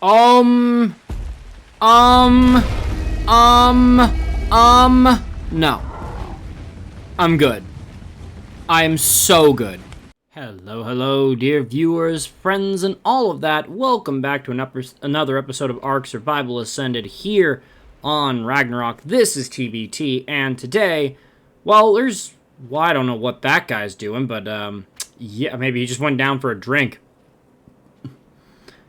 Um, no. I'm good. I am so good. Hello, dear viewers, friends, and all of that. Welcome back to another episode of Ark Survival Ascended here on Ragnarok. This is TVT, and today, well, I don't know what that guy's doing, but, yeah, maybe he just went down for a drink.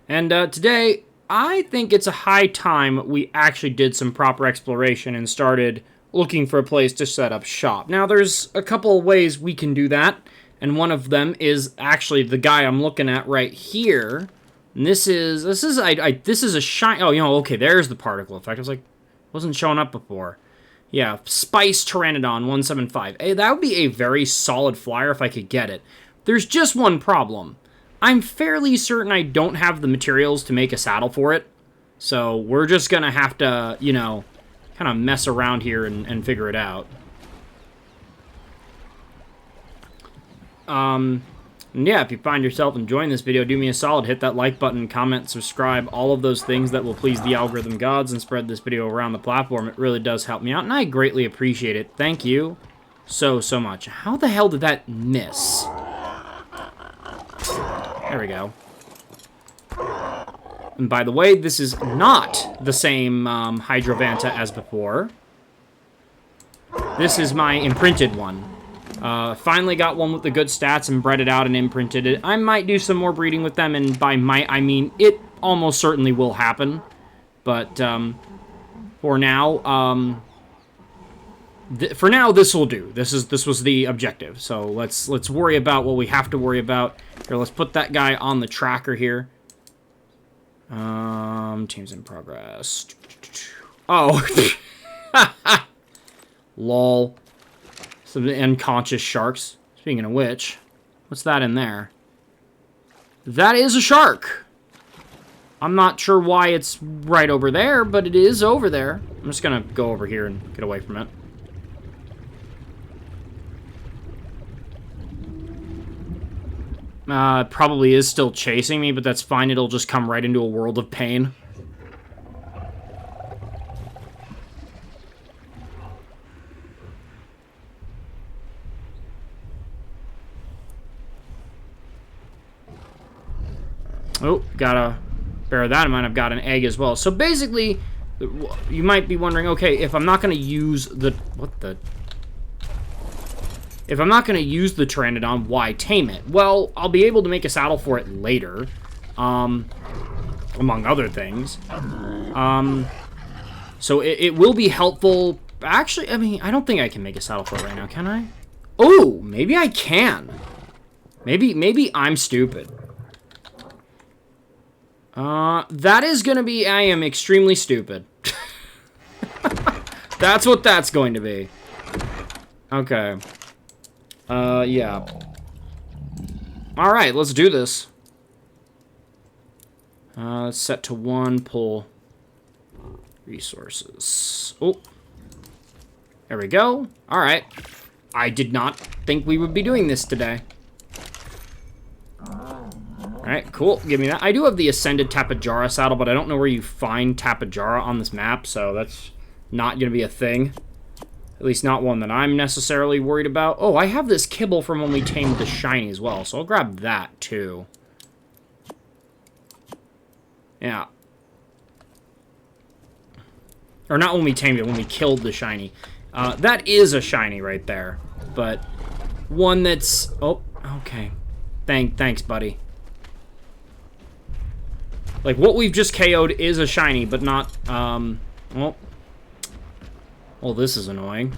And, today, I think it's a high time we actually did some proper exploration and started looking for a place to set up shop. Now, there's a couple of ways we can do that, and one of them is actually the guy I'm looking at right here. And this is a shiny. Oh, okay, there's the particle effect. I was like, wasn't showing up before. Yeah, Spice Pteranodon 175. Hey, that would be a very solid flyer if I could get it. There's just one problem. I'm fairly certain I don't have the materials to make a saddle for it. So we're just gonna have to, kind of mess around here and figure it out. Yeah, if you find yourself enjoying this video, do me a solid, hit that like button, comment, subscribe, all of those things that will please the algorithm gods and spread this video around the platform. It really does help me out, and I greatly appreciate it. Thank you so much. How the hell did that miss? There we go. And by the way, this is not the same Hydrovanta as before. This is my imprinted one. Finally got one with the good stats and bred it out and imprinted it. I might do some more breeding with them, and by might, I mean it almost certainly will happen. But for now, this will do. This was the objective. So let's worry about what we have to worry about. Here, let's put that guy on the tracker here. Teams in progress. Oh. Lol. Some unconscious sharks. Speaking of which, what's that in there? That is a shark. I'm not sure why it's right over there, but it is over there. I'm just gonna go over here and get away from it. Probably is still chasing me, but that's fine. It'll just come right into a world of pain. Oh, gotta bear that in mind. I've got an egg as well. So basically, you might be wondering, okay, if I'm not going to use the... If I'm not going to use the Pteranodon, why tame it? Well, I'll be able to make a saddle for it later, among other things. So it will be helpful. Actually, I mean, I don't think I can make a saddle for it right now, can I? Oh, maybe I can. Maybe I'm stupid. That is going to be, I am extremely stupid. That's what that's going to be. Okay. Yeah. Alright, let's do this. Let's set to 1, pull resources. Oh. There we go. Alright. I did not think we would be doing this today. Alright, cool. Give me that. I do have the Ascended Tapejara saddle, but I don't know where you find Tapejara on this map, so that's not going to be a thing. At least not one that I'm necessarily worried about. Oh, I have this kibble from when we tamed the shiny as well, so I'll grab that, too. Yeah. Or not when we tamed it, when we killed the shiny. That is a shiny right there, but one that's... Oh, okay. Thanks, buddy. Like, what we've just KO'd is a shiny, but not, well, this is annoying.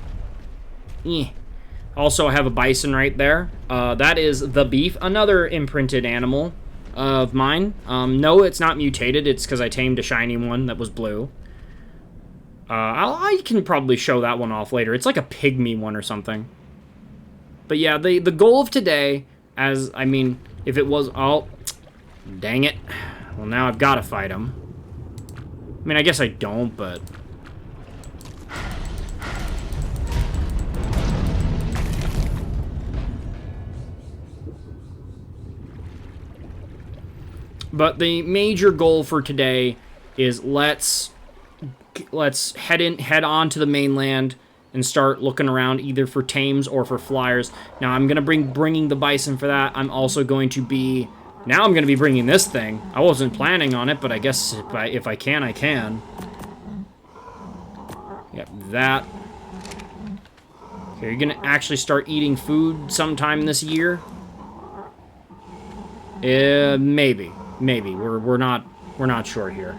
Also, I have a bison right there. That is the beef, another imprinted animal of mine. No, it's not mutated. It's because I tamed a shiny one that was blue. I can probably show that one off later. It's like a pygmy one or something. But yeah, the goal of today, I mean, if it was... Oh, dang it. Well, now I've got to fight him. I mean, I guess I don't, but... But the major goal for today is let's head on to the mainland and start looking around either for tames or for flyers. Now I'm gonna bringing the bison for that. I'm also going to be bringing this thing. I wasn't planning on it, but I guess if I can, I can. Yep, that. Okay, you're gonna actually start eating food sometime this year. Maybe. We're not sure here.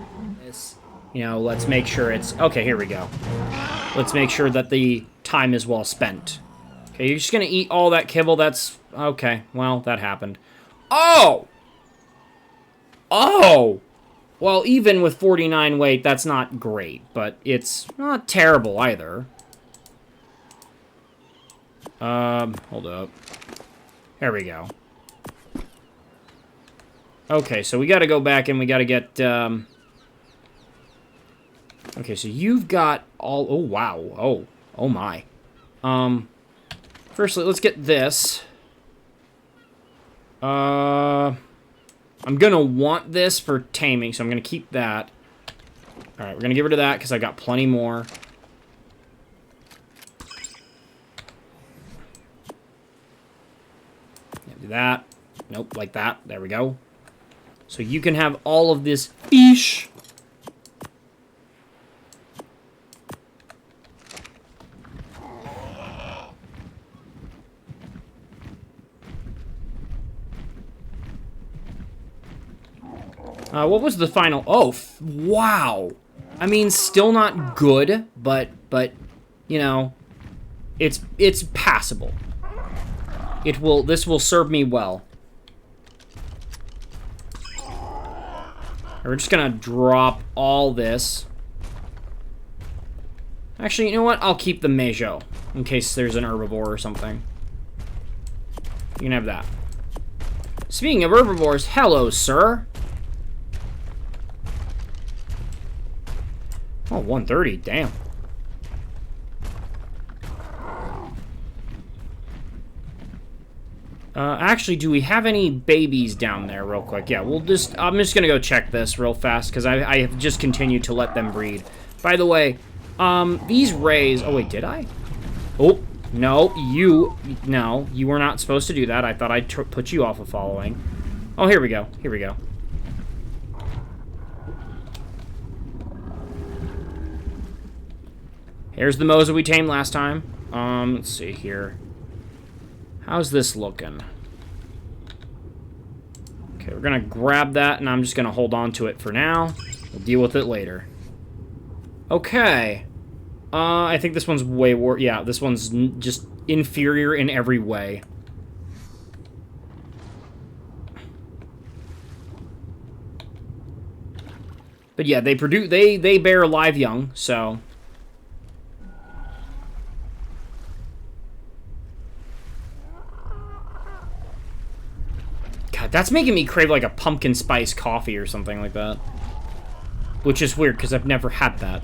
You know, let's make sure it's... Okay, here we go. Let's make sure that the time is well spent. Okay, you're just gonna eat all that kibble, that's... Okay, well, that happened. Oh! Oh! Well, even with 49 weight, that's not great, but it's not terrible either. Hold up. There we go. Okay, so we gotta go back and we gotta get, Okay, so you've got all... Oh, wow. Oh my. Firstly, let's get this. I'm gonna want this for taming, so I'm gonna keep that. Alright, we're gonna get rid of that, because I got plenty more. Do that. Nope, like that. There we go. So you can have all of this fish. What was the final? Oh, wow. I mean, still not good, but you know, it's passable. This will serve me well. We're just gonna drop all this. Actually, you know what? I'll keep the Mejo in case there's an herbivore or something. You can have that. Speaking of herbivores, hello, sir. Oh, 130, damn. Actually, do we have any babies down there real quick? Yeah, I'm just gonna go check this real fast, because I have just continued to let them breed. By the way, these rays... Oh, wait, did I? Oh, no, you were not supposed to do that. I thought I'd put you off of following. Oh, here we go. Here's the Moza we tamed last time. Let's see here. How's this looking? Okay, we're gonna grab that, and I'm just gonna hold on to it for now. We'll deal with it later. Okay. I think this one's way worse. Yeah, this one's just inferior in every way. But yeah, they bear live young, so... That's making me crave like a pumpkin spice coffee or something like that. Which is weird, because I've never had that.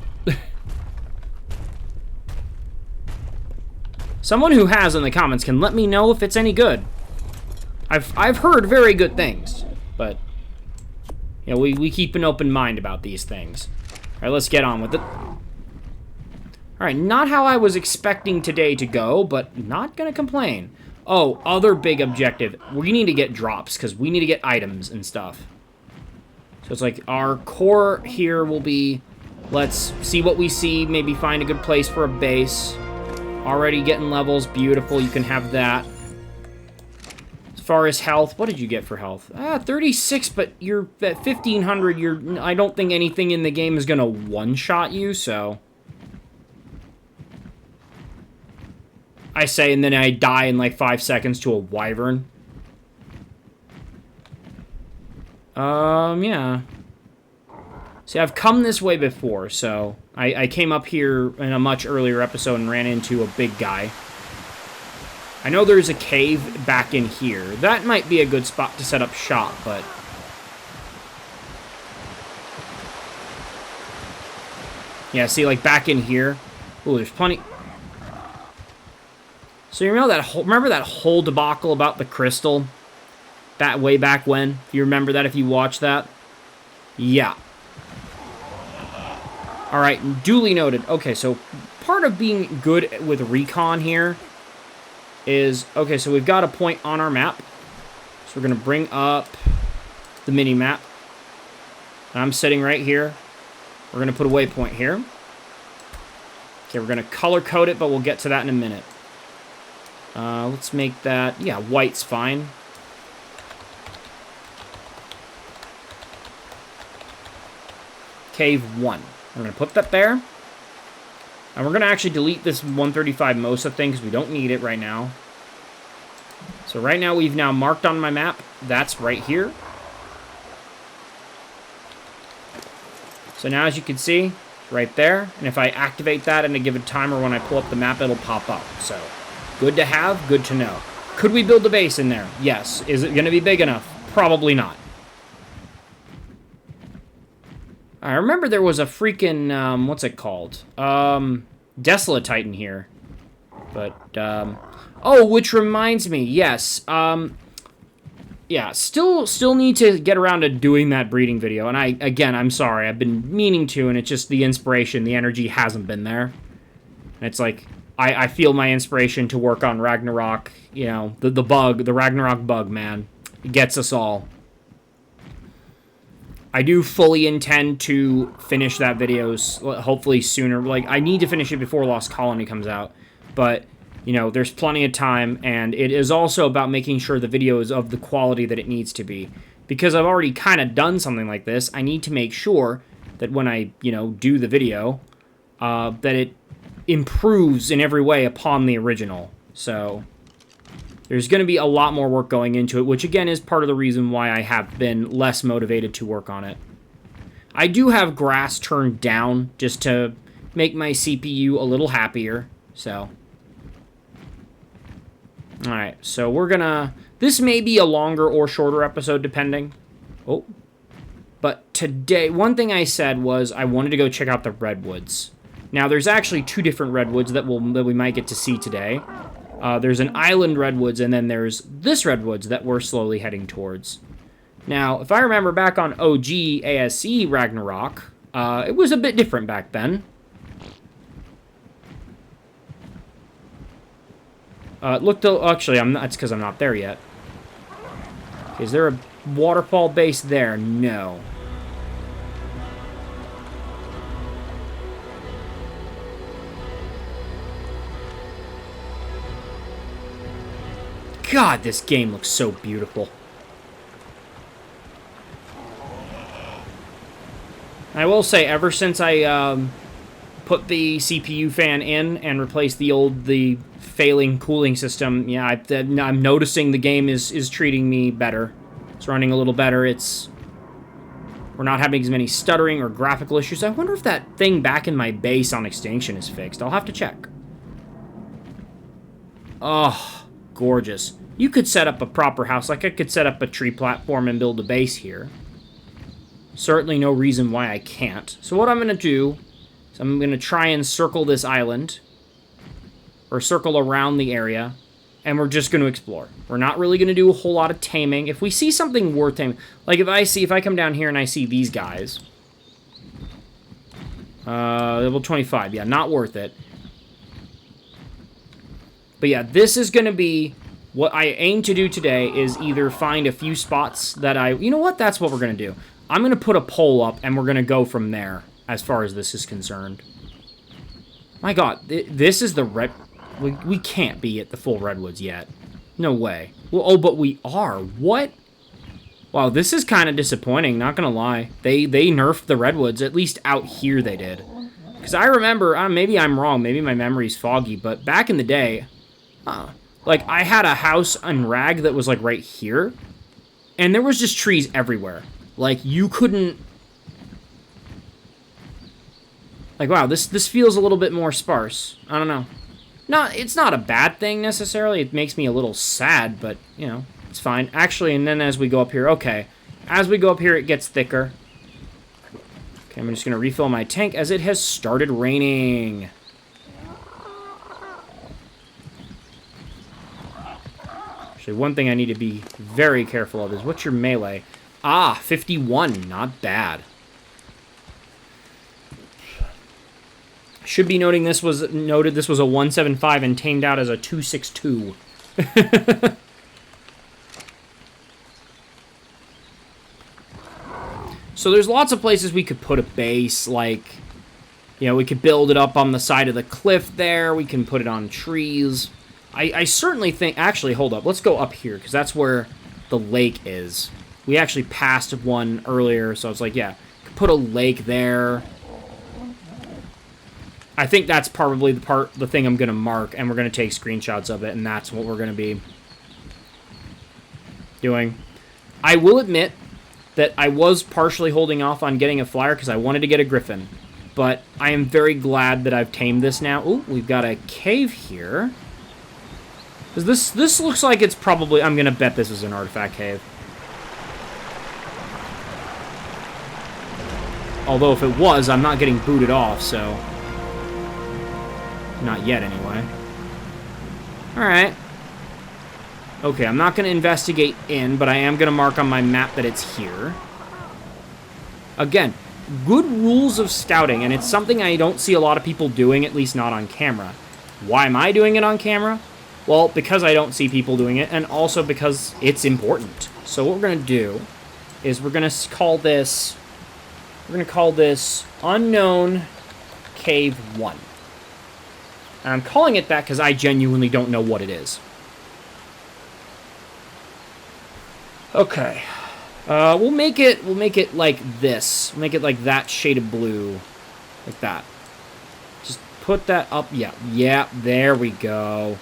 Someone who has in the comments can let me know if it's any good. I've heard very good things, but... You know, we keep an open mind about these things. Alright, let's get on with it. Alright, not how I was expecting today to go, but not gonna complain. Oh, other big objective. We need to get drops, because we need to get items and stuff. So it's like, our core here will be, let's see what we see, maybe find a good place for a base. Already getting levels, beautiful, you can have that. As far as health, what did you get for health? 36, but you're at 1500, I don't think anything in the game is gonna one-shot you, so... I say, and then I die in like 5 seconds to a wyvern. Yeah. See, I've come this way before, so... I came up here in a much earlier episode and ran into a big guy. I know there's a cave back in here. That might be a good spot to set up shop, but... Yeah, see, like, back in here... Ooh, there's plenty... So you remember that whole debacle about the crystal? way back when. If you remember that, if you watched that. Yeah. All right, duly noted. Okay, so part of being good with recon here is, okay, so we've got a point on our map. So we're going to bring up the mini-map. I'm sitting right here. We're going to put a waypoint here. Okay, we're going to color code it, but we'll get to that in a minute. Let's make that, yeah, white's fine. Cave 1. We're going to put that there. And we're going to actually delete this 135 MOSA thing because we don't need it right now. So right now we've now marked on my map. That's right here. So now as you can see, right there. And if I activate that in a given timer when I pull up the map, it'll pop up. So good to have, good to know. Could we build a base in there? Yes. Is it going to be big enough? Probably not. I remember there was a freaking, what's it called? Desolate Titan here. But, oh, which reminds me, yes, yeah, still need to get around to doing that breeding video. And I'm sorry, I've been meaning to, and it's just the inspiration, the energy hasn't been there. And it's like, I feel my inspiration to work on Ragnarok, you know, the Ragnarok bug, man. It gets us all. I do fully intend to finish that video, hopefully sooner. Like, I need to finish it before Lost Colony comes out. But, you know, there's plenty of time, and it is also about making sure the video is of the quality that it needs to be. Because I've already kind of done something like this, I need to make sure that when I, you know, do the video, that it improves in every way upon the original. So there's going to be a lot more work going into it, which again is part of the reason why I have been less motivated to work on it. I do have grass turned down just to make my CPU a little happier, so. Alright, so we're gonna, this may be a longer or shorter episode depending. Oh. But today, one thing I said was I wanted to go check out the Redwoods. Now there's actually 2 different Redwoods that we might get to see today. There's an island Redwoods, and then there's this Redwoods that we're slowly heading towards. Now, if I remember back on OG ASE Ragnarok, it was a bit different back then. It looked, actually, it's because I'm not there yet. Is there a waterfall base there? No. God, this game looks so beautiful. I will say, ever since I put the CPU fan in and replaced the failing cooling system, yeah, I'm noticing the game is treating me better. It's running a little better. We're not having as many stuttering or graphical issues. I wonder if that thing back in my base on Extinction is fixed. I'll have to check. Oh, gorgeous. You could set up a proper house. Like I could set up a tree platform and build a base here. Certainly no reason why I can't. So what I'm going to do is I'm going to try and circle this island. Or circle around the area. And we're just going to explore. We're not really going to do a whole lot of taming. If we see something worth taming. Like if I come down here and I see these guys. Level 25. Yeah, not worth it. But yeah, this is going to be... What I aim to do today is either find a few spots that you know what? That's what we're going to do. I'm going to put a poll up, and we're going to go from there, as far as this is concerned. My God, this is the red... We can't be at the full Redwoods yet. No way. Well, oh, but we are. What? Wow, this is kind of disappointing, not going to lie. They nerfed the Redwoods, at least out here they did. Because I remember, maybe I'm wrong, maybe my memory's foggy, but back in the day... Like, I had a house on Rag that was, like, right here. And there was just trees everywhere. Like, you couldn't... Like, wow, this feels a little bit more sparse. I don't know. No, it's not a bad thing, necessarily. It makes me a little sad, but, you know, it's fine. Actually, and then as we go up here... Okay. As we go up here, it gets thicker. Okay, I'm just going to refill my tank as it has started raining. Actually, one thing I need to be very careful of is, what's your melee? Ah, 51. Not bad. Should be noting this was a 175 and tamed out as a 262. So there's lots of places we could put a base, like, you know, we could build it up on the side of the cliff there. We can put it on trees. I certainly think... Actually, hold up. Let's go up here, because that's where the lake is. We actually passed one earlier, so it's like, yeah, could put a lake there. I think that's probably the thing I'm going to mark, and we're going to take screenshots of it, and that's what we're going to be doing. I will admit that I was partially holding off on getting a flyer because I wanted to get a Griffin. But I am very glad that I've tamed this now. Ooh, we've got a cave here. This looks like it's probably... I'm going to bet this is an artifact cave. Although if it was, I'm not getting booted off, so... Not yet, anyway. Alright. Okay, I'm not going to investigate in, but I am going to mark on my map that it's here. Again, good rules of scouting, and it's something I don't see a lot of people doing, at least not on camera. Why am I doing it on camera? Well, because I don't see people doing it, and also because it's important. So what we're going to do is we're going to call this... We're going to call this Unknown Cave 1. And I'm calling it that because I genuinely don't know what it is. Okay. We'll make it like this. Make it like that shade of blue. Like that. Just put that up. Yeah, there we go.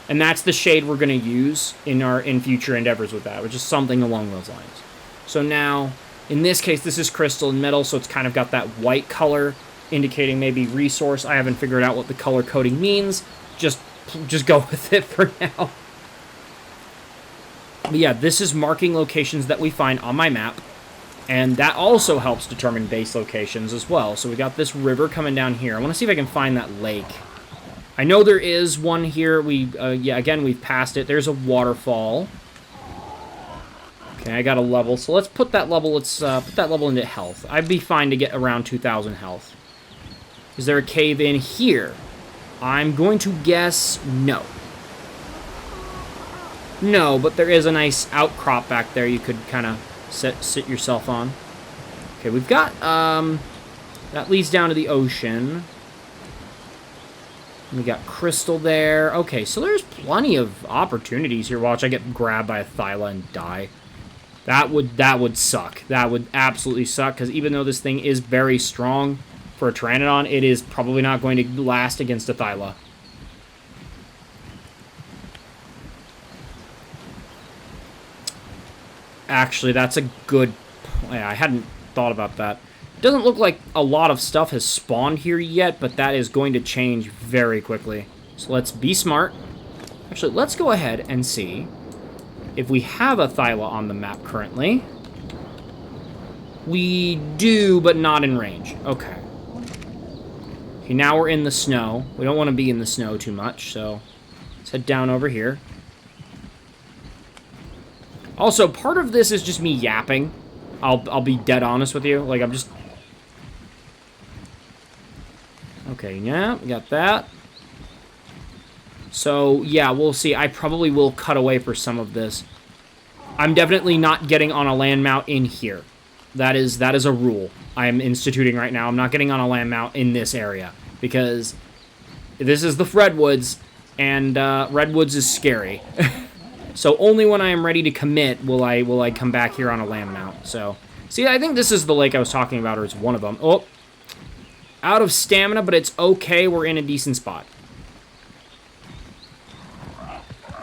And that's the shade we're going to use in future endeavors with that, which is something along those lines. So now, in this case, this is crystal and metal, so it's kind of got that white color, indicating maybe resource. I haven't figured out what the color coding means. Just go with it for now. But yeah, this is marking locations that we find on my map, and that also helps determine base locations as well. So we got this river coming down here. I want to see if I can find that lake. I know there is one here. Yeah, again, we've passed it. There's a waterfall. Okay, I got a level, so let's put that level. Let's put that level into health. I'd be fine to get around 2,000 health. Is there a cave in here? I'm going to guess no. No, but there is a nice outcrop back there you could kind of sit yourself on. Okay, we've got, that leads down to the ocean. We got crystal there. Okay, so there's plenty of opportunities here. Watch, I get grabbed by a Thyla and die. That would suck. That would absolutely suck, because even though this thing is very strong for a Pteranodon, it is probably not going to last against a Thyla. Actually, that's a good... Yeah, I hadn't thought about that. It doesn't look like a lot of stuff has spawned here yet, but that is going to change very quickly. So let's be smart. Actually, let's go ahead and see if we have a Thyla on the map currently. We do, but not in range. Okay. Okay, now we're in the snow. We don't want to be in the snow too much, so let's head down over here. Also, part of this is just me yapping. I'll be dead honest with you. Like, I'm just... Okay, yeah, we got that. So, yeah, we'll see. I probably will cut away for some of this. I'm definitely not getting on a land mount in here. That is a rule I am instituting right now. I'm not getting on a land mount in this area, because this is the Redwoods, and Redwoods is scary. So only when I am ready to commit will I come back here on a land mount. So, see, I think this is the lake I was talking about, or it's one of them. Oh, out of stamina, but it's okay. We're in a decent spot.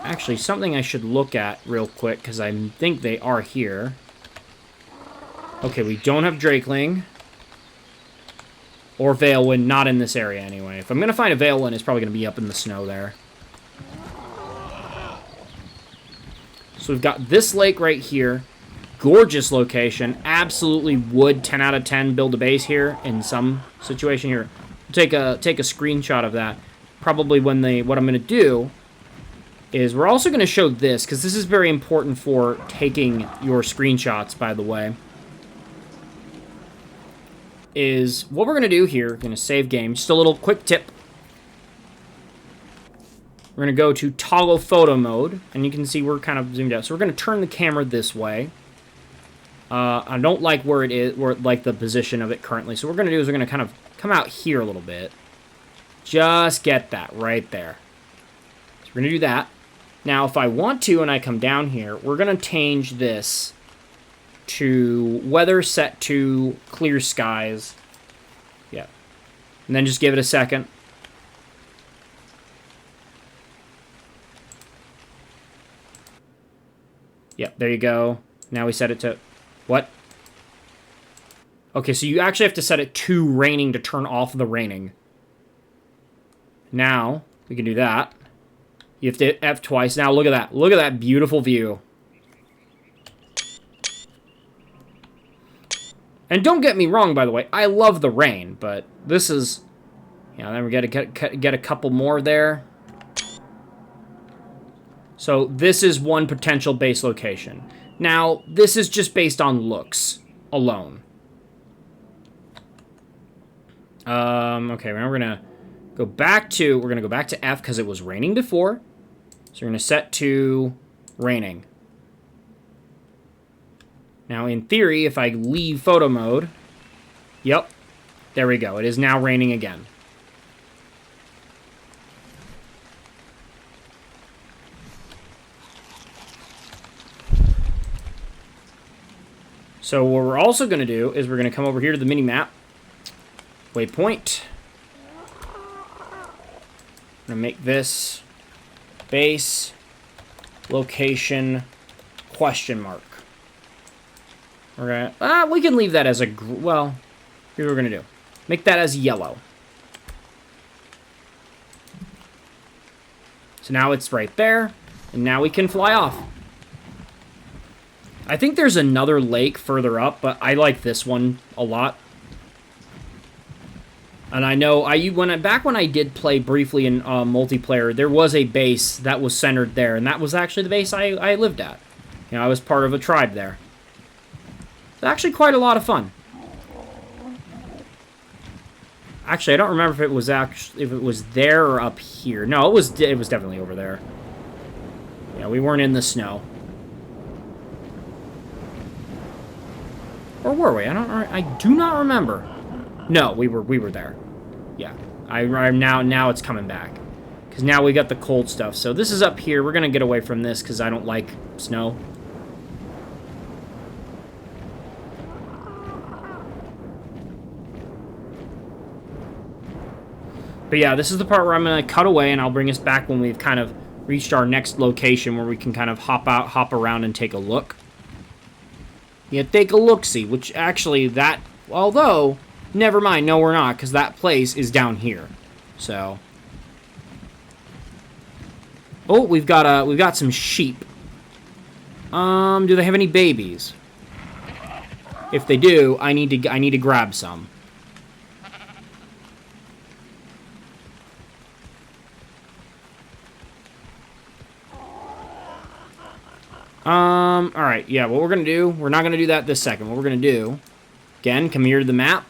Actually, something I should look at real quick, because I think they are here. Okay, we don't have Drakeling. Or Veilwind, not in this area anyway. If I'm going to find a Veilwind, it's probably going to be up in the snow there. So we've got this lake right here. Gorgeous location. Absolutely would 10 out of 10 build a base here in some situation here. Take a screenshot of that. Probably when what I'm going to do is we're also going to show this, because this is very important for taking your screenshots, by the way. Is what we're going to do here, we're going to save game. Just a little quick tip. We're going to go to toggle photo mode, and you can see we're kind of zoomed out. So we're going to turn the camera this way. I don't like where it is, like the position of it currently. So what we're going to do is we're going to kind of come out here a little bit. Just get that right there. So we're going to do that. Now, if I want to, and I come down here, we're going to change this to weather set to clear skies. Yeah. And then just give it a second. Yep, there you go. Now we set it to... What? Okay, so you actually have to set it to raining to turn off the raining. Now, we can do that. You have to hit F twice. Now, look at that. Look at that beautiful view. And don't get me wrong, by the way. I love the rain, but this is... Yeah, then we got to get a couple more there. So this is one potential base location. Now, this is just based on looks alone. Okay, now we're gonna go back to F because it was raining before. So we're gonna set to raining. Now, in theory, if I leave photo mode, yep, there we go. It is now raining again. So what we're also going to do is we're going to come over here to the mini-map. Waypoint. I'm going to make this base location question mark. We're going to... we can leave that as a... Well, here's what we're going to do. Make that as yellow. So now it's right there. And now we can fly off. I think there's another lake further up, but I like this one a lot. And I know back when I did play briefly in multiplayer, there was a base that was centered there, and that was actually the base I lived at. You know, I was part of a tribe there. It's actually quite a lot of fun. Actually, I don't remember if it was there or up here. No, it was definitely over there. Yeah, we weren't in the snow. Or were we? I do not remember. No, we were there. Yeah. Now it's coming back. Because now we got the cold stuff. So this is up here. We're going to get away from this because I don't like snow. But yeah, this is the part where I'm going to cut away and I'll bring us back when we've kind of reached our next location where we can kind of hop around and take a look. Yeah, take a look-see, which actually although, never mind, no we're not, because that place is down here. So. Oh, we've got some sheep. Do they have any babies? If they do, I need to grab some. Alright, yeah, what we're gonna do, we're not gonna do that this second. What we're gonna do, again, come here to the map.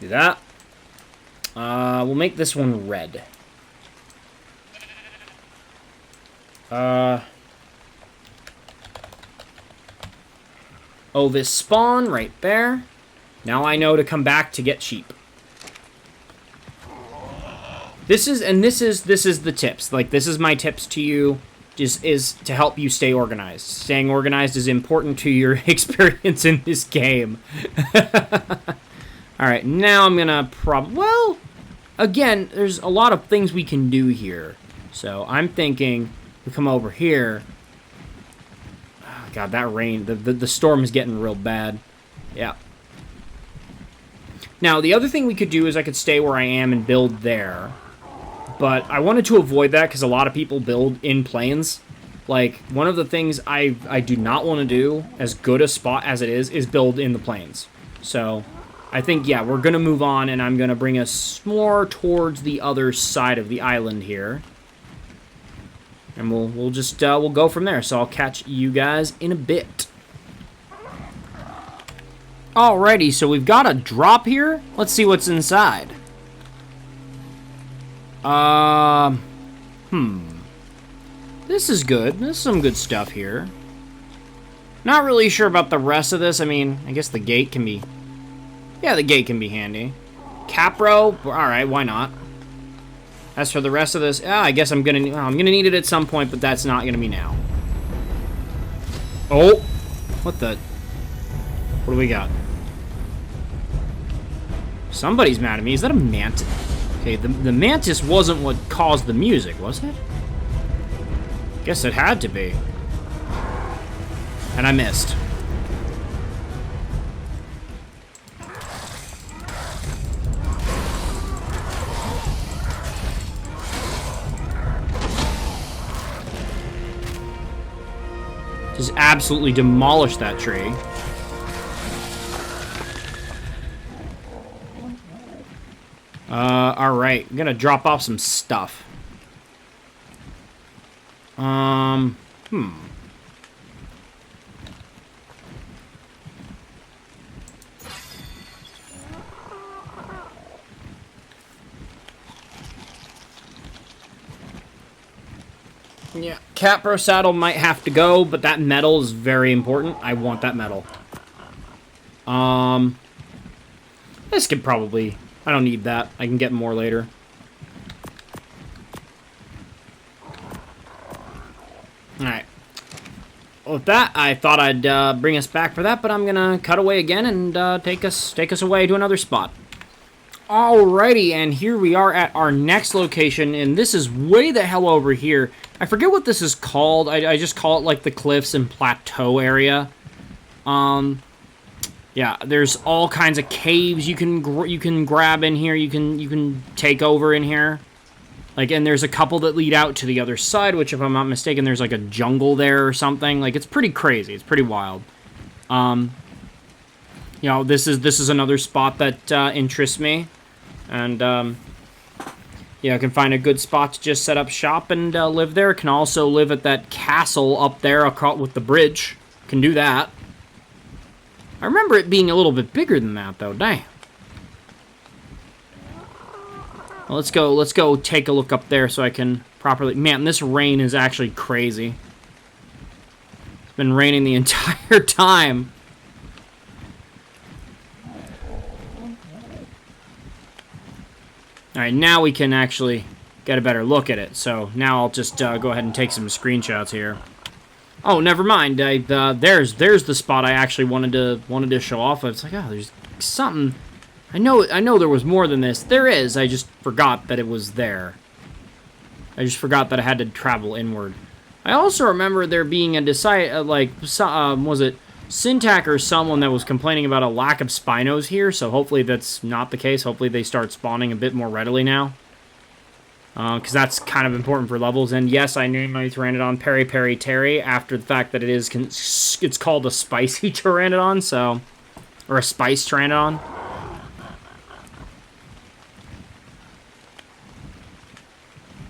Do that. We'll make this one red. Oh, this spawn right there. Now I know to come back to get sheep. This is the tips. Like, this is my tips to you, is to help you stay organized. Staying organized is important to your experience in this game. Alright, now I'm gonna well, again, there's a lot of things we can do here. So, I'm thinking, we come over here. Oh, God, that rain, the storm is getting real bad. Yeah. Now, the other thing we could do is I could stay where I am and build there. But I wanted to avoid that because a lot of people build in plains. Like, one of the things I do not want to do, as good a spot as it is build in the plains. So, I think, yeah, we're going to move on, and I'm going to bring us more towards the other side of the island here. And we'll just, we'll go from there. So I'll catch you guys in a bit. Alrighty, so we've got a drop here. Let's see what's inside. This is good. This is some good stuff here. Not really sure about the rest of this. I mean, I guess the gate can be... Yeah, the gate can be handy. Capro? Alright, why not? As for the rest of this... I guess I'm gonna need it at some point, but that's not gonna be now. Oh! What the... What do we got? Somebody's mad at me. Is that a mantis? Okay, the mantis wasn't what caused the music, was it? Guess it had to be. And I missed. Just absolutely demolished that tree. Alright. I'm gonna drop off some stuff. Yeah, Capro saddle might have to go, but that metal is very important. I want that metal. This could probably... I don't need that. I can get more later. Alright. Well, with that, I thought I'd bring us back for that, but I'm gonna cut away again and take us away to another spot. Alrighty, and here we are at our next location, and this is way the hell over here. I forget what this is called. I just call it like the cliffs and plateau area. Yeah, there's all kinds of caves you can grab in here. You can take over in here. Like, and there's a couple that lead out to the other side, which, if I'm not mistaken, there's like a jungle there or something. Like, it's pretty crazy. It's pretty wild. You know, this is another spot that interests me, and yeah, I can find a good spot to just set up shop and live there. Can also live at that castle up there across with the bridge. Can do that. I remember it being a little bit bigger than that, though. Dang. Well, let's go take a look up there so I can properly... Man, this rain is actually crazy. It's been raining the entire time. Alright, now we can actually get a better look at it. So now I'll just go ahead and take some screenshots here. Oh, never mind. There's the spot I actually wanted to show off. It's like, oh, there's something. I know there was more than this. There is. I just forgot that it was there. I just forgot that I had to travel inward. I also remember there being a was it Syntac or someone that was complaining about a lack of Spinos here, so hopefully that's not the case. Hopefully they start spawning a bit more readily now. Because that's kind of important for levels. And yes, I named my Pteranodon Peri Peri Terry after the fact that it's called a spicy Pteranodon, so... Or a spice Pteranodon.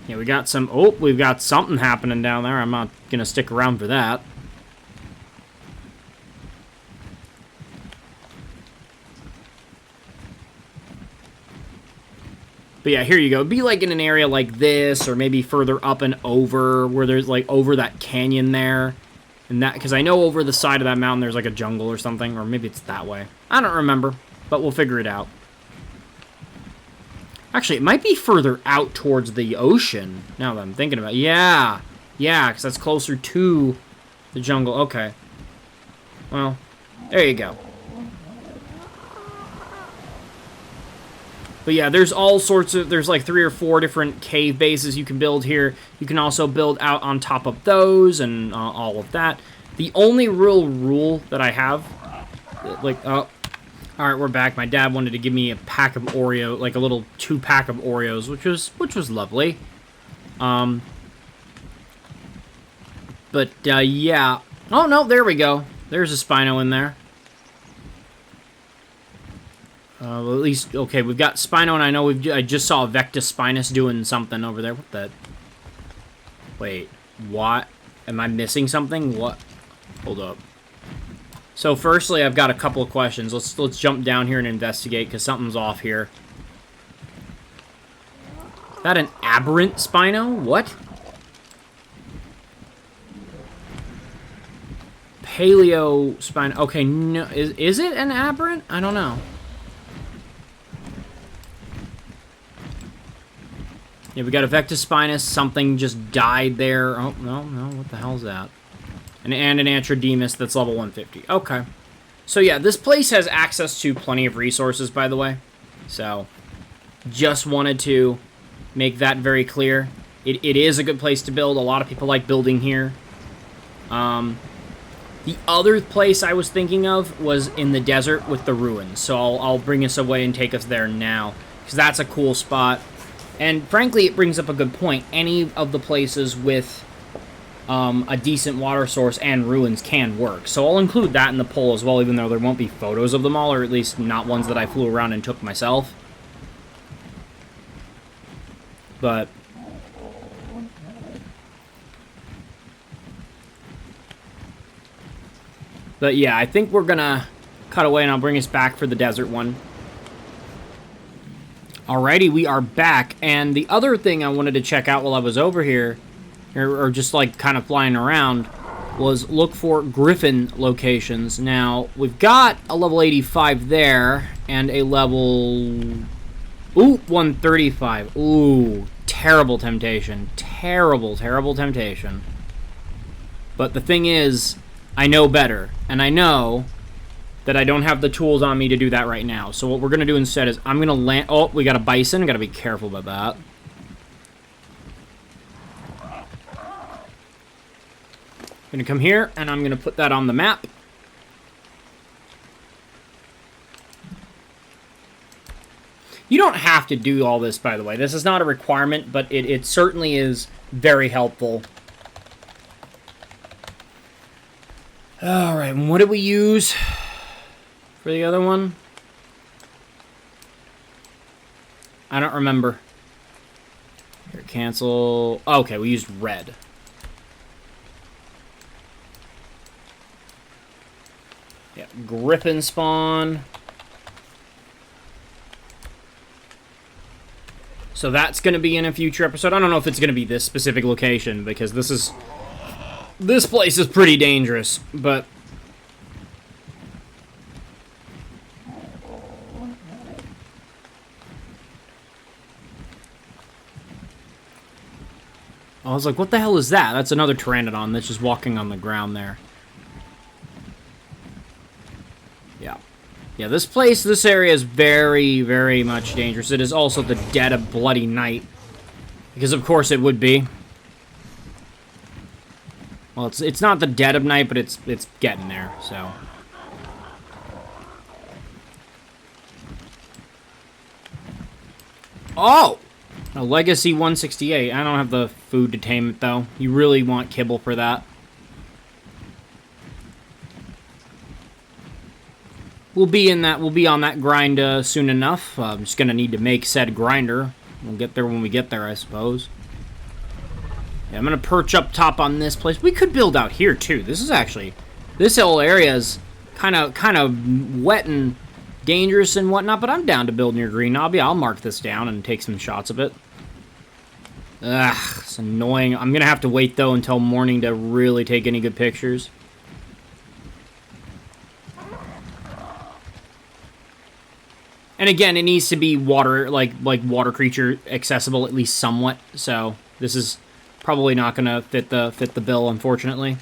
Yeah, we got some... Oh, we've got something happening down there. I'm not going to stick around for that. But yeah, here you go. Be like in an area like this, or maybe further up and over, where there's like over that canyon there. And that, because I know over the side of that mountain there's like a jungle or something, or maybe it's that way. I don't remember, but we'll figure it out. Actually, it might be further out towards the ocean, now that I'm thinking about it. Yeah, because that's closer to the jungle. Okay. Well, there you go. But yeah, there's all sorts of, there's like 3 or 4 different cave bases you can build here. You can also build out on top of those and all of that. The only real rule that I have, like, oh, all right, we're back. My dad wanted to give me a pack of Oreo, like a little 2-pack of Oreos, which was lovely. But yeah. Oh no, there we go. There's a Spino in there. At least, okay, we've got Spino, and I know I just saw Vectus Spinus doing something over there. What the... Wait, what? Am I missing something? What? Hold up. So, firstly, I've got a couple of questions. Let's jump down here and investigate, because something's off here. Is that an aberrant Spino? What? Paleo Spino. Okay, no. Is it an aberrant? I don't know. Yeah, we got a Vectus Spinus. Something just died there. Oh, no. What the hell's that? And an Antrodemus that's level 150. Okay. So, yeah, this place has access to plenty of resources, by the way. So, just wanted to make that very clear. It is a good place to build. A lot of people like building here. The other place I was thinking of was in the desert with the ruins. So, I'll bring us away and take us there now. Because that's a cool spot. And frankly, it brings up a good point. Any of the places with a decent water source and ruins can work. So I'll include that in the poll as well, even though there won't be photos of them all, or at least not ones that I flew around and took myself. But yeah, I think we're gonna cut away and I'll bring us back for the desert one. Alrighty, we are back, and the other thing I wanted to check out while I was over here, or just like kind of flying around, was look for Griffin locations. Now, we've got a level 85 there, and a level... Ooh, 135. Ooh, terrible temptation. Terrible, terrible temptation. But the thing is, I know better, and I know that I don't have the tools on me to do that right now. So what we're going to do instead is I'm going to land... Oh, we got a bison. Got to be careful about that. I'm going to come here, and I'm going to put that on the map. You don't have to do all this, by the way. This is not a requirement, but it certainly is very helpful. Alright, what did we use for the other one? I don't remember. Here, cancel. Okay, we used red. Yeah, Griffin spawn. So that's going to be in a future episode. I don't know if it's going to be this specific location, because this place is pretty dangerous, but... I was like, what the hell is that? That's another Pteranodon that's just walking on the ground there. Yeah. Yeah, this area is very, very much dangerous. It is also the dead of bloody night. Because of course it would be. Well, it's not the dead of night, but it's getting there, so. Oh! A Legacy 168. I don't have the food to tame it, though. You really want kibble for that. We'll be on that grind soon enough. I'm just gonna need to make said grinder. We'll get there when we get there, I suppose. Yeah, I'm gonna perch up top on this place. We could build out here too. This whole area is kind of wet and dangerous and whatnot, but I'm down to build near green knobby. I'll mark this down and take some shots of it. Ugh, it's annoying. I'm gonna have to wait though until morning to really take any good pictures. And again, it needs to be water, like water creature accessible at least somewhat. So this is probably not gonna fit the bill, unfortunately.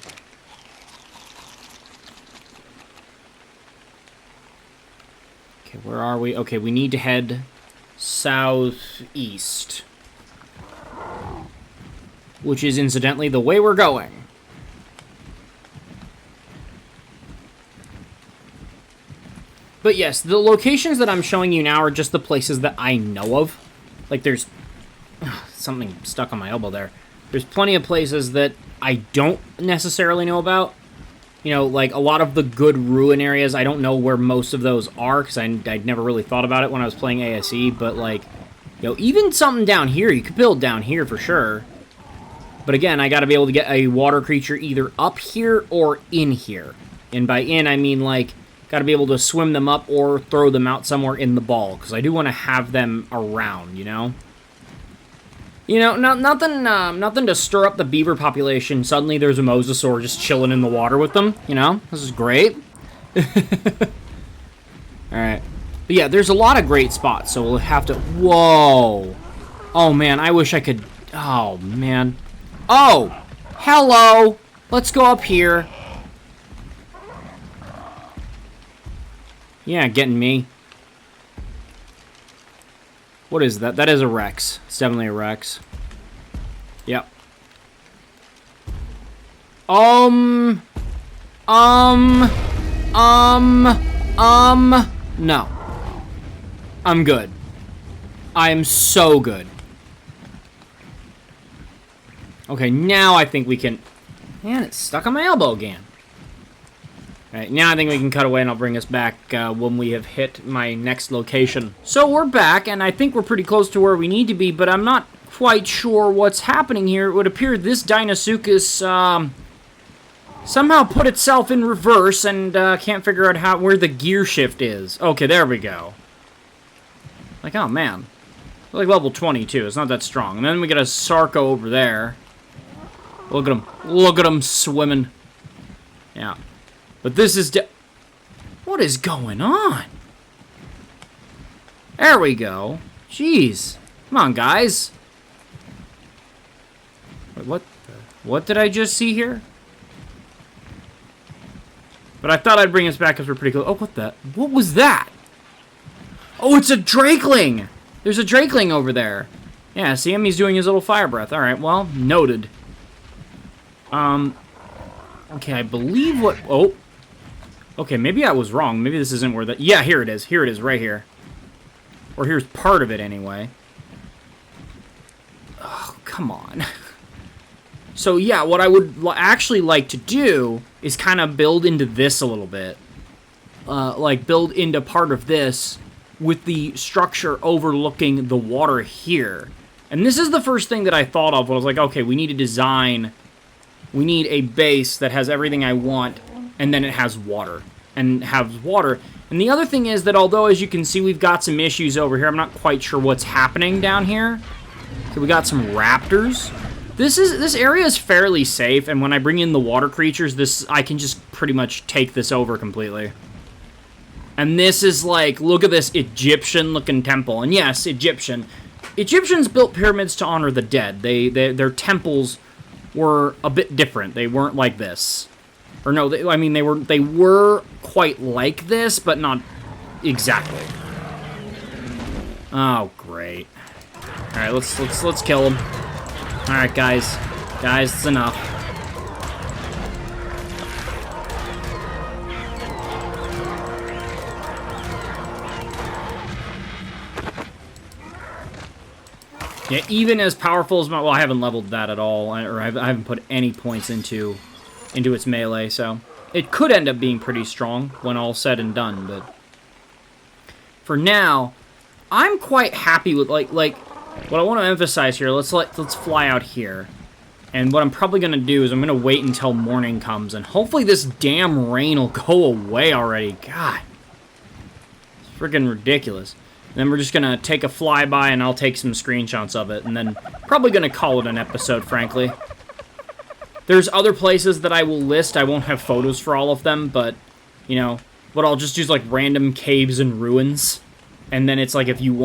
Okay, where are we? Okay, we need to head southeast, which is incidentally the way we're going. But yes, the locations that I'm showing you now are just the places that I know of. Like, there's... something stuck on my elbow there. There's plenty of places that I don't necessarily know about. You know, like, a lot of the good ruin areas, I don't know where most of those are, because I'd never really thought about it when I was playing ASE, but, like, you know, even something down here, you could build down here for sure. But again, I gotta be able to get a water creature either up here or in here. And by in, I mean, like, gotta be able to swim them up or throw them out somewhere in the ball, because I do want to have them around, you know? You know, nothing to stir up the beaver population. Suddenly there's a mosasaur just chilling in the water with them, you know? This is great. Alright. But yeah, there's a lot of great spots, so we'll have to... Whoa! Oh, man, I wish I could... Oh, man. Oh! Hello! Let's go up here. Yeah, getting me. What is that? That is a Rex. It's definitely a Rex. Yep. No. I'm good. I am so good. Okay, now I think we can... Man, it's stuck on my elbow again. Alright, now I think we can cut away and I'll bring us back when we have hit my next location. So we're back, and I think we're pretty close to where we need to be, but I'm not quite sure what's happening here. It would appear this Deinosuchus somehow put itself in reverse and can't figure out where the gear shift is. Okay, there we go. Like, oh man. Like level 22, it's not that strong. And then we got a Sarco over there. Look at him. Look at him swimming. Yeah. But this is... What is going on? There we go. Jeez. Come on, guys. Wait, what did I just see here? But I thought I'd bring us back because we're pretty close. Oh, what was that? Oh, it's a Drakeling! There's a Drakeling over there. Yeah, see him? He's doing his little fire breath. Alright, well, noted. Okay, I believe what... Oh. Okay, maybe I was wrong. Maybe this isn't where the... Yeah, here it is. Here it is, right here. Or here's part of it, anyway. Oh, come on. So, yeah, what I would actually like to do is kind of build into this a little bit. Like, build into part of this with the structure overlooking the water here. And this is the first thing that I thought of when I was like, okay, we need a design... We need a base that has everything I want, and then it has water. And has water. And the other thing is that although, as you can see, we've got some issues over here, I'm not quite sure what's happening down here. Okay, we got some raptors. This area is fairly safe, and when I bring in the water creatures, I can just pretty much take this over completely. And this is like, look at this Egyptian-looking temple. And yes, Egyptian. Egyptians built pyramids to honor the dead. Their temples were a bit different. They weren't like this. Or no, I mean they were quite like this, but not exactly. Oh, great. All right, let's kill him. All right, guys, it's enough. Yeah, even as powerful as my... Well, I haven't leveled that at all, or I haven't put any points into its melee, so... It could end up being pretty strong when all said and done, but... For now, I'm quite happy with, like... What I want to emphasize here, let's fly out here. And what I'm probably going to do is I'm going to wait until morning comes, and hopefully this damn rain will go away already. God. It's freaking ridiculous. Then we're just going to take a flyby, and I'll take some screenshots of it, and then probably going to call it an episode, frankly. There's other places that I will list. I won't have photos for all of them, but, you know, but I'll just use, like, random caves and ruins. And then it's like, if you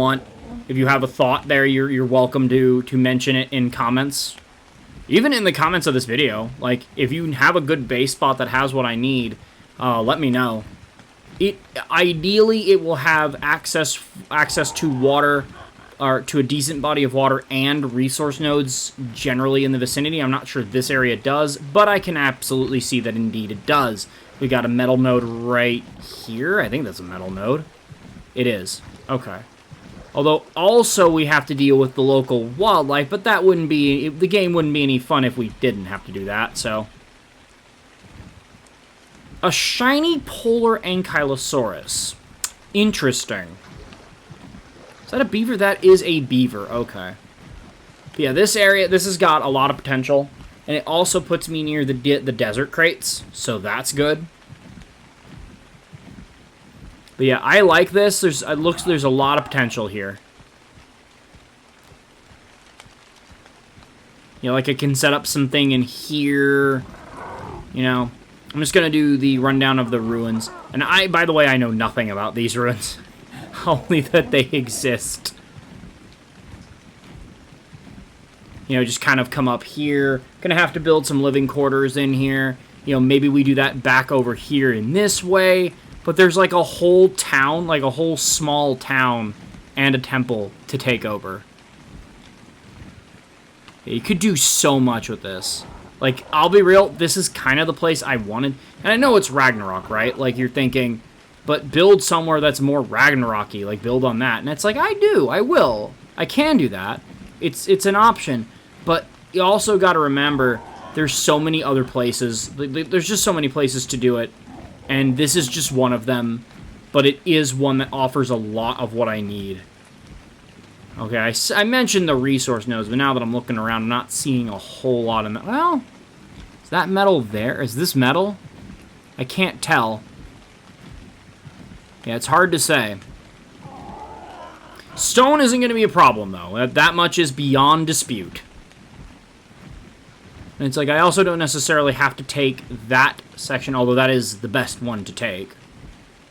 have a thought there, you're welcome to mention it in comments. Even in the comments of this video. Like, if you have a good base spot that has what I need, let me know. Ideally, it will have access to water, or to a decent body of water and resource nodes generally in the vicinity. I'm not sure this area does, but I can absolutely see that indeed it does. We got a metal node right here. I think that's a metal node. It is. Okay. Although, also, we have to deal with the local wildlife, but that wouldn't be... The game wouldn't be any fun if we didn't have to do that, so... A shiny polar ankylosaurus. Interesting. Is that a beaver? That is a beaver. Okay. But yeah, this area, this has got a lot of potential. And it also puts me near the desert crates. So that's good. But yeah, I like this. There's a lot of potential here. You know, like I can set up something in here. You know, I'm just going to do the rundown of the ruins. And by the way, I know nothing about these ruins. Only that they exist. You know, just kind of come up here. Gonna have to build some living quarters in here. You know, maybe we do that back over here in this way. But there's like a whole town, like a whole small town and a temple to take over. You could do so much with this. Like, I'll be real, this is kind of the place I wanted. And I know it's Ragnarok, right? Like, you're thinking, but build somewhere that's more Ragnarok-y. Like, build on that. And it's like, I will. I can do that. It's an option. But you also got to remember, there's so many other places. There's just so many places to do it. And this is just one of them. But it is one that offers a lot of what I need. Okay, I mentioned the resource nodes, but now that I'm looking around, I'm not seeing a whole lot of metal. Well, is that metal there? Is this metal? I can't tell. Yeah, it's hard to say. Stone isn't going to be a problem, though. That much is beyond dispute. And it's like, I also don't necessarily have to take that section, although that is the best one to take.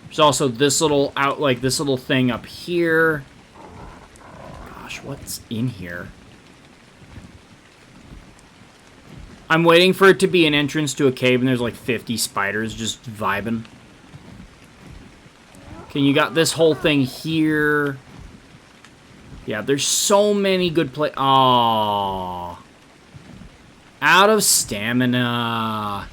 There's also this little this little thing up here. Gosh, what's in here? I'm waiting for it to be an entrance to a cave, and there's like 50 spiders just vibing. Okay, you got this whole thing here. Yeah, there's so many good Aww. Out of stamina.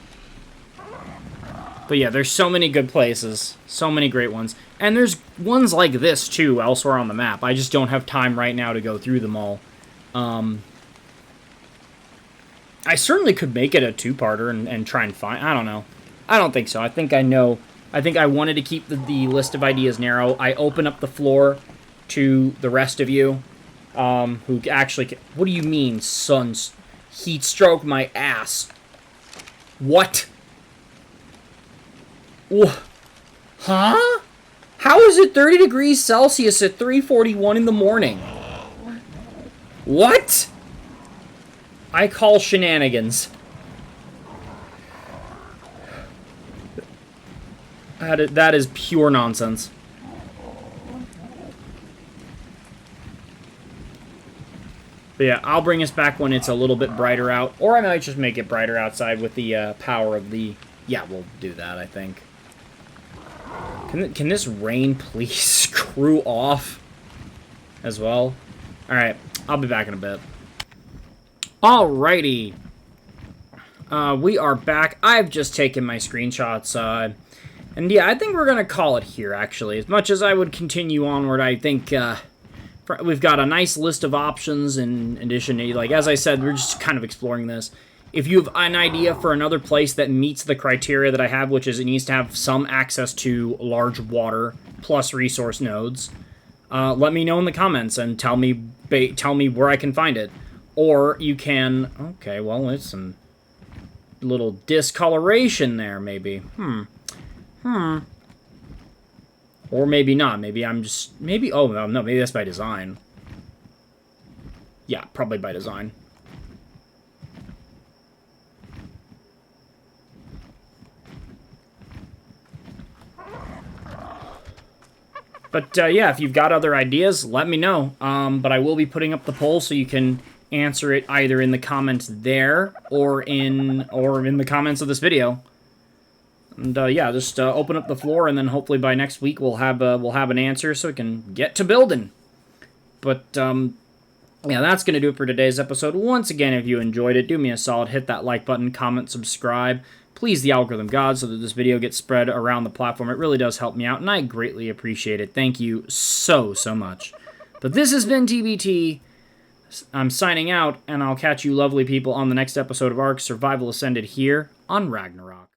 But yeah, there's so many good places. So many great ones. And there's ones like this, too, elsewhere on the map. I just don't have time right now to go through them all. I certainly could make it a two-parter and try and find... I don't know. I don't think so. I think I know. I think I wanted to keep the list of ideas narrow. I open up the floor to the rest of you. Who actually... What do you mean, sons? Heat stroke my ass. What? Huh? How is it 30 degrees Celsius at 3:41 in the morning? What? I call shenanigans. That is pure nonsense. But yeah, I'll bring us back when it's a little bit brighter out. Or I might just make it brighter outside with the power of the... Yeah, we'll do that, I think. Can this rain please screw off as well? Alright, I'll be back in a bit. Alrighty. We are back. I've just taken my screenshots. And yeah, I think we're going to call it here, actually. As much as I would continue onward, I think... we've got a nice list of options in addition to, like, as I said, we're just kind of exploring this. If you have an idea for another place that meets the criteria that I have, which is it needs to have some access to large water plus resource nodes, let me know in the comments and tell me where I can find it. Or you can... Okay, well, there's some little discoloration there, maybe. Or maybe not. Maybe I'm just... Maybe... Oh, no, maybe that's by design. Yeah, probably by design. But, yeah, if you've got other ideas, let me know. But I will be putting up the poll so you can answer it either in the comments there or in the comments of this video. And, yeah, just open up the floor, and then hopefully by next week we'll have an answer so we can get to building. But, yeah, that's going to do it for today's episode. Once again, if you enjoyed it, do me a solid, hit that like button, comment, subscribe. Please the algorithm god so that this video gets spread around the platform. It really does help me out, and I greatly appreciate it. Thank you so much. But this has been TBT. I'm signing out, and I'll catch you lovely people on the next episode of Ark Survival Ascended here on Ragnarok.